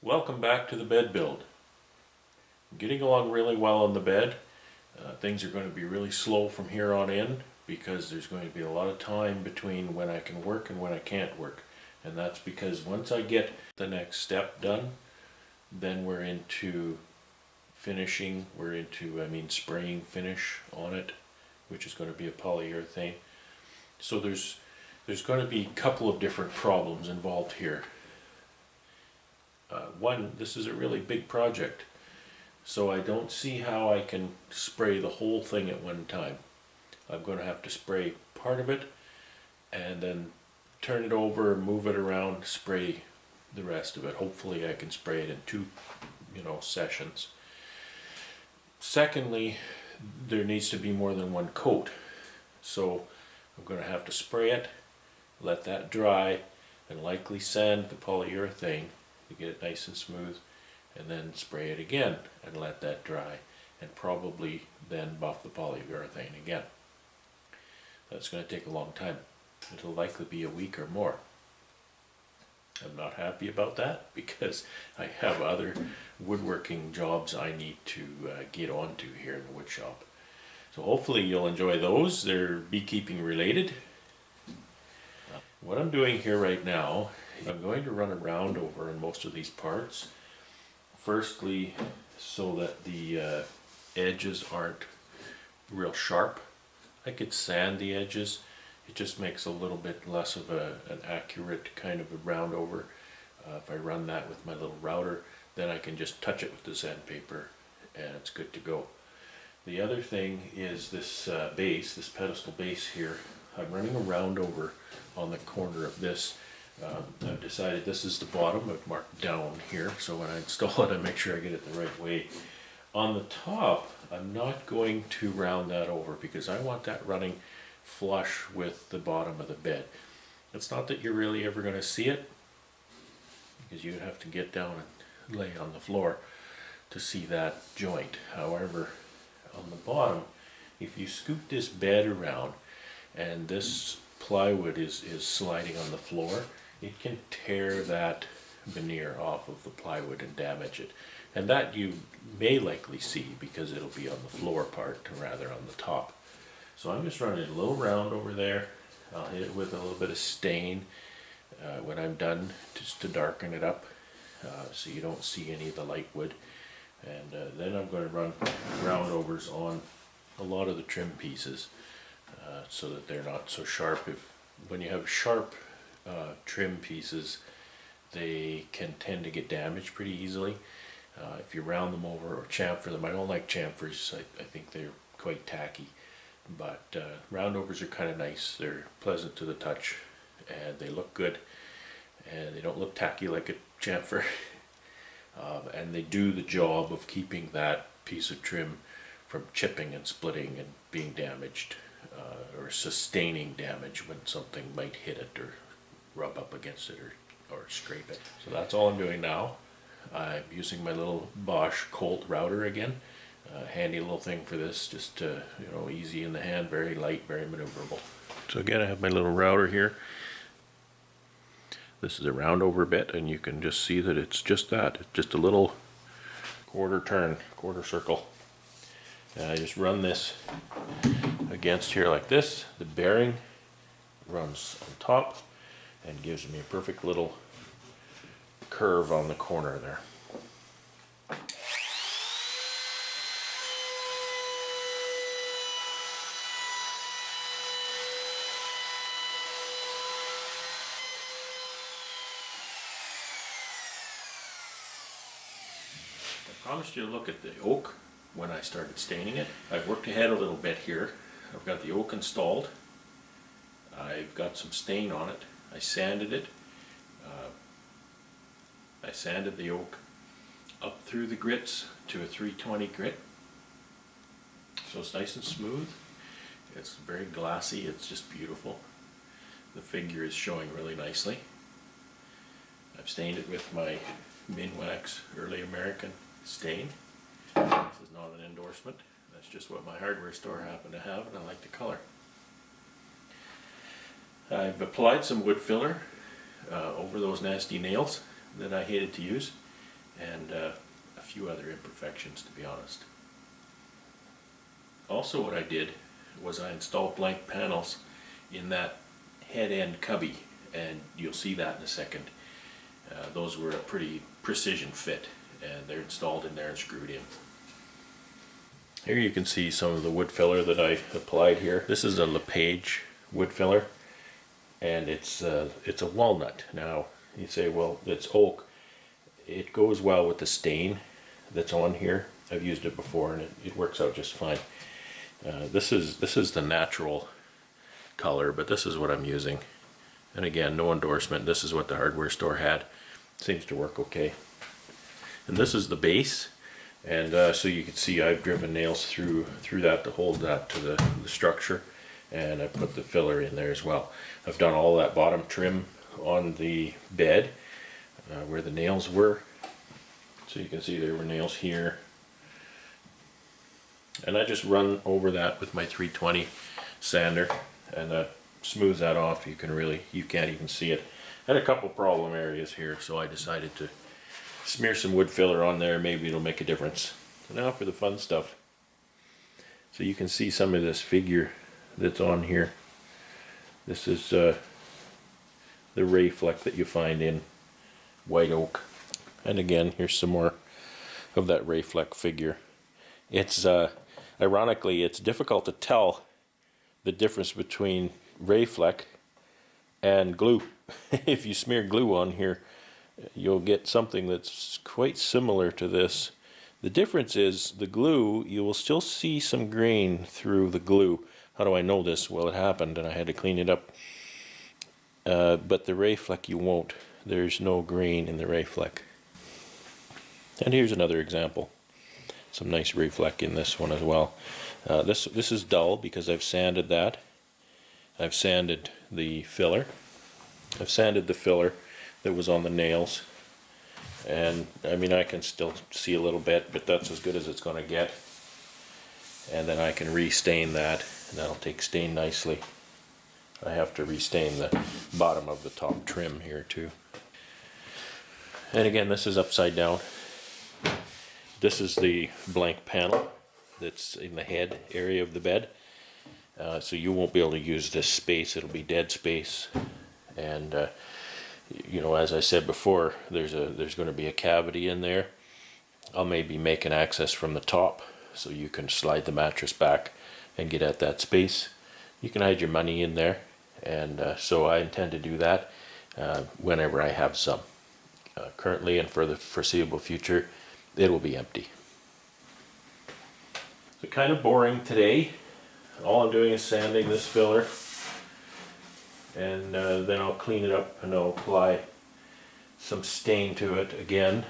Welcome back to the bed build. I'm getting along really well on the bed. Things are going to be really slow from here on in because there's going to be a lot of time between when I can work and when I can't work. And that's because once I get the next step done, then we're into finishing, spraying finish on it, which is going to be a polyurethane. So there's going to be a couple of different problems involved here. One, this is a really big project, so I don't see how I can spray the whole thing at one time. I'm going to have to spray part of it and then turn it over, move it around, spray the rest of it. Hopefully I can spray it in two sessions. Secondly, there needs to be more than one coat, so I'm going to have to spray it, let that dry, and likely sand the polyurethane to get it nice and smooth, and then spray it again and let that dry, and probably then buff the polyurethane again. That's going to take a long time. It'll likely be a week or more. I'm not happy about that because I have other woodworking jobs I need to get onto here in the wood shop. So hopefully you'll enjoy those. They're beekeeping related. What I'm doing here right now, I'm going to run a round over in most of these parts. Firstly, so that the edges aren't real sharp. I could sand the edges. It just makes a little bit less of an accurate kind of a round over. If I run that with my little router, then I can just touch it with the sandpaper and it's good to go. The other thing is this base, this pedestal base here. I'm running a round over on the corner of this. I've decided this is the bottom. I've marked down here, so when I install it I make sure I get it the right way. On the top, I'm not going to round that over because I want that running flush with the bottom of the bed. It's not that you're really ever going to see it, because you'd have to get down and lay on the floor to see that joint. However, on the bottom, if you scoot this bed around and this plywood is sliding on the floor, it can tear that veneer off of the plywood and damage it. And that you may likely see because it'll be on the floor part rather on the top. So I'm just running a little round over there. I'll hit it with a little bit of stain when I'm done, just to darken it up so you don't see any of the light wood. And then I'm going to run round overs on a lot of the trim pieces so that they're not so sharp. When you have sharp trim pieces, they can tend to get damaged pretty easily. If you round them over or chamfer them, I don't like chamfers. I think they're quite tacky. But roundovers are kind of nice. They're pleasant to the touch and they look good and they don't look tacky like a chamfer. And they do the job of keeping that piece of trim from chipping and splitting and being damaged or sustaining damage when something might hit it or rub up against it or scrape it. So that's all I'm doing now. I'm using my little Bosch Colt router again. Handy little thing for this, just easy in the hand, very light, very maneuverable. So again, I have my little router here. This is a round over bit, and you can just see that it's just that. It's just a little quarter turn, quarter circle. And I just run this against here like this. The bearing runs on top and gives me a perfect little curve on the corner there. I promised you to look at the oak when I started staining it. I've worked ahead a little bit here. I've got the oak installed. I've got some stain on it. I sanded it. I sanded the oak up through the grits to a 320 grit. So it's nice and smooth. It's very glassy. It's just beautiful. The figure is showing really nicely. I've stained it with my Minwax Early American stain. This is not an endorsement. That's just what my hardware store happened to have, and I like the color. I've applied some wood filler over those nasty nails that I hated to use, and a few other imperfections, to be honest. Also what I did was I installed blank panels in that head end cubby, and you'll see that in a second. Those were a pretty precision fit, and they're installed in there and screwed in. Here you can see some of the wood filler that I applied here. This is a LePage wood filler, and it's a walnut. Now you say, well, it's oak. It goes well with the stain that's on here. I've used it before, and it works out just fine. This is the natural color, but this is what I'm using. And again, no endorsement. This is what the hardware store had. Seems to work okay. And this is the base, and so you can see I've driven nails through that to hold that to the structure, and I put the filler in there as well. I've done all that bottom trim on the bed where the nails were, so you can see there were nails here, and I just run over that with my 320 sander, and that smooths that off. You can't even see it. I had a couple problem areas here, so I decided to smear some wood filler on there. Maybe it'll make a difference. So now for the fun stuff. So you can see some of this figure that's on here. This is the Rayfleck that you find in white oak. And again, here's some more of that Rayfleck figure. It's ironically, it's difficult to tell the difference between Rayfleck and glue. If you smear glue on here, you'll get something that's quite similar to this. The difference is the glue, you will still see some grain through the glue. How do I know this? Well, it happened and I had to clean it up. But the Rayfleck you won't. There's no grain in the Rayfleck. And here's another example. Some nice Rayfleck in this one as well. This is dull because I've sanded that. I've sanded the filler. I've sanded the filler that was on the nails, and I mean I can still see a little bit, but that's as good as it's going to get. And then I can restain that, and that'll take stain nicely. I have to restain the bottom of the top trim here too. And again, this is upside down. This is the blank panel that's in the head area of the bed. So you won't be able to use this space. It'll be dead space. And you know, as I said before, there's going to be a cavity in there. I'll maybe make an access from the top so you can slide the mattress back and get at that space. You can hide your money in there, and so I intend to do that whenever I have some. Currently and for the foreseeable future, it will be empty. So kind of boring today. All I'm doing is sanding this filler, and then I'll clean it up and I'll apply some stain to it again.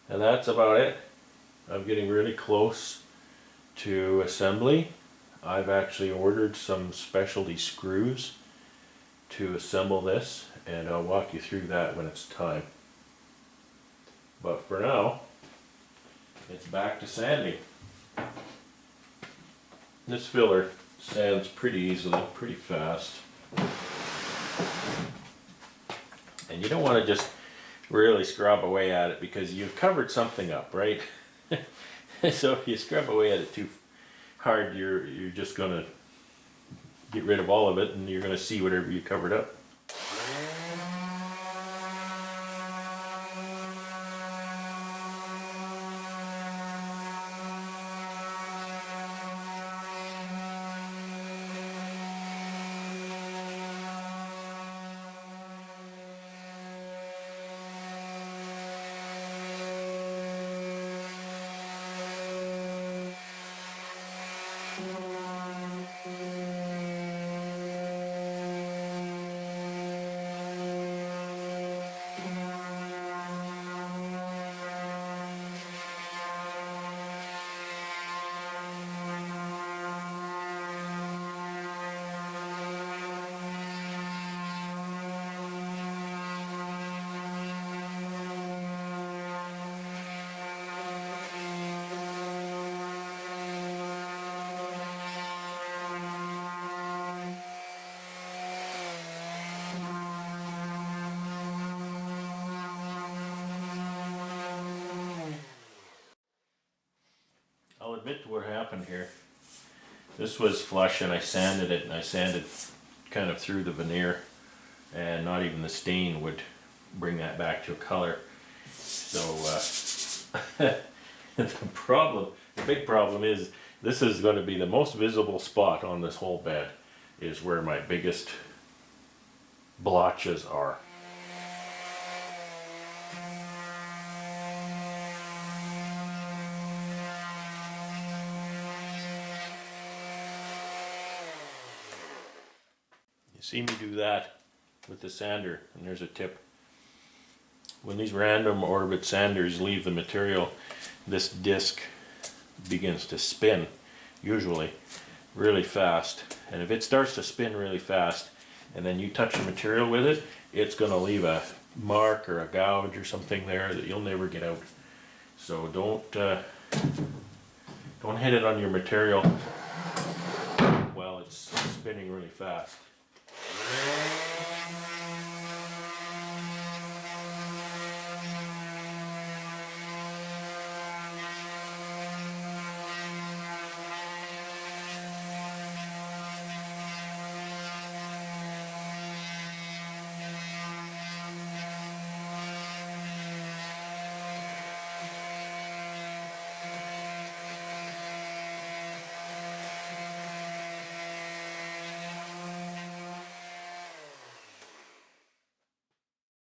And that's about it. I'm getting really close to assembly. I've actually ordered some specialty screws to assemble this, and I'll walk you through that when it's time. But for now, it's back to sanding. This filler sands pretty easily, pretty fast. And you don't want to just really scrub away at it because you've covered something up, right? So if you scrub away at it too hard, you're just going to get rid of all of it, and you're going to see whatever you covered up. admit to what happened here. This was flush and I sanded it, and I sanded kind of through the veneer, and not even the stain would bring that back to a color. So the big problem is, this is going to be the most visible spot on this whole bed, is where my biggest blotches are. You see me do that with the sander, and there's a tip. When these random orbit sanders leave the material, this disc begins to spin, usually really fast. And if it starts to spin really fast and then you touch the material with it, it's going to leave a mark or a gouge or something there that you'll never get out. So don't hit it on your material while it's spinning really fast.